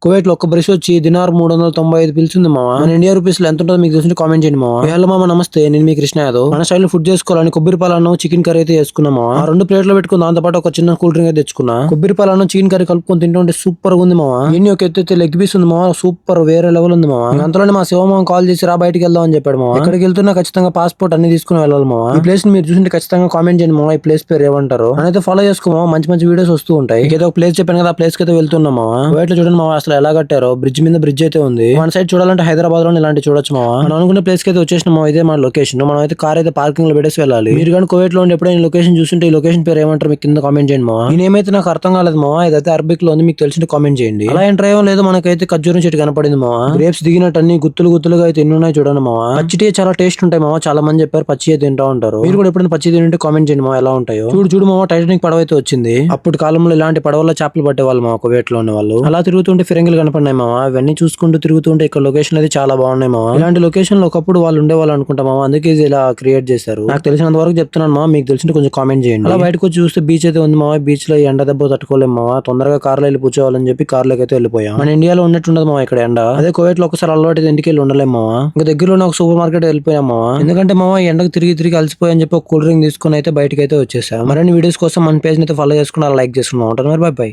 Kuwait లో ఒక్క brush వచ్చి దినార్ 395 పిలుస్తుంది మావా. మన ఇండియా రూపీస్ లో ఎంత ఉంటుందో మీకు తెలిసి కామెంట్ చేయండి మావా. హలో మామ, నమస్తే, నేను మీ కృష్ణ యాదవ్. మన స్టైల్ ఫుడ్ చేసుకోవాలని కొబ్బరి పాలను చికెన్ కర్రీ అయితే చేసుకున్నాం మావా. ఆ రెండు ప్లేట్లు పెట్టుకుని దాంతో పాటు ఒక చిన్న కూల్ డ్రింక్ అయితే తెచ్చుకున్నా. కొబ్బరి పాలను చికెన్ కర్రీ కలుపుకొని తింటుంటే సూపర్ గా ఉంది మావా. దీన్ని ఒక ఎత్తు లెగ్ పీస్ ఉంది మావా, సూపర్ వేరే లెవెల్ ఉంది మావా. అంతలోనే మా శివమామ కాల్ చేసి రా బయటికి వెళ్దాం అని చెప్పాడు మావా. ఎక్కడికి వెళ్తున్నా ఖచ్చితంగా పాస్పోర్ట్ అన్ని తీసుకుని వెళ్ళాలి మావా. ఈ ప్లేస్ ని మీరు చూసింటే ఖచ్చితంగా కామెంట్ చేయండి మావా. ఈ ప్లేస్ పేరు ఏమంటారు అయితే ఫాలో చేసుకోమా. మంచి మంచి వీడియోస్ వస్తూ ఉంటాయి. ఏదో ఒక ప్లేస్ చెప్పాను కదా, ఆ ప్లేస్ కి అయితే వెళ్తున్నాం మావా. కువైట్ లో చూడండి మావా, అసలు ఎలా కట్టారో. బ్రిడ్జ్ మీద బ్రిడ్జ్ అయితే ఉంది. మన సైడ్ చూడాలంటే హైదరాబాద్ లో ఇలాంటి చూడొచ్చు మావా. మనం అనుకున్న ప్లేస్ కి అయితే వచ్చేసిన మావా. ఇదే మన లొకేషన్. మనం అయితే కార్ అయితే పార్కింగ్ లో పెట్టేసి వెళ్ళాలి. మీరు కానీ కువైట్ లో ఉండి ఎప్పుడైనా లొకేషన్ చూస్తుంటే ఈ లొకేషన్ పేరు ఏమంటారు మీకు కింద కామెంట్ చేయండి మావా. నేనైతే నాకు అర్థం కాలేదు మావా. ఇదైతే అరబిక్ లో ఉంది, మీకు తెలిసింటే కామెంట్ చేయండి. అలా ఎంటర్ అయ్యో లేదు, మనకైతే ఖర్జూరం చెట్టు కనపడింది మావా. గ్రేప్స్ దిగినట్టు అన్ని గుత్తులు గుత్తులుగా అయితే ఎన్ని ఉన్నాయి చూడండి మావా. పచ్చిటి చాలా టేస్ట్ ఉంటాయి మావా. చాలా మంది చెప్పారు పచ్చి తింటా ఉంటారు. మీరు కూడా ఎప్పుడైనా పచ్చి తింటే కామెంట్ చేయండి మావా ఎలా ఉంటాయో. చూడు చూడు మావా, టైటానిక్ పడవ అయితే వచ్చింది. అప్పుడు కాలంలో ఇలాంటి పడవల్లో చేపలు పట్టేవాళ్ళు మా కువైట్ లో ఉన్న వాళ్ళు. అలా తిరుగుతుంటే ఫిరంగిలు కనపడినాయి మావా. అవన్నీ చూసుకుంటూ తిరుగుతుంటే ఇక్కడ లొకేషన్ అయితే చాలా బాగున్నాయి మావా. ఇలాంటి లొకేషన్ లో ఒకప్పుడు వాళ్ళు ఉండేవాళ్ళు అనుకుంటా మావా. అందుకే ఇది ఇలా క్రియేట్ చేశారు. నాకు తెలిసినంత వరకు చెప్తున్నాను మావా, మీకు తెలిసింటే కొంచెం కామెంట్ చేయండి. అలా బయటకు వచ్చి చూస్తే బీచ్ అయితే ఉంది మావా. బీచ్ లో ఎండ దెబ్బ తట్టుకోలేము మావా. తొందరగా కార్లో వెళ్ళి కూర్చోవాలని చెప్పి కార్లోకి అయితే వెళ్ళిపోయాం. మన ఇండియాలో ఉన్నట్టుండదు మావా ఇక్కడ ఎండ. అదే కువైట్ లో ఒకసారి అలవాటు ఇంటికి వెళ్ళి ఉండలేము మావా. ఇంకా దగ్గరలో ఒక సూపర్ మార్కెట్ వెళ్ళిపోయాం మావా. ఎందుకంటే మావా ఎండకు తిరిగి తిరిగి అలసిపోయని చెప్పి ఒక కూల్ డ్రింక్ తీసుకుని అయితే బయటకి అయితే వచ్చేసాం. మరిన్ని వీడియోస్ కోసం మన పేజ్ అయితే ఫాలో చేసుకుని లైక్ చేసుకున్నాం. ఉంటాను మరి, బై బై.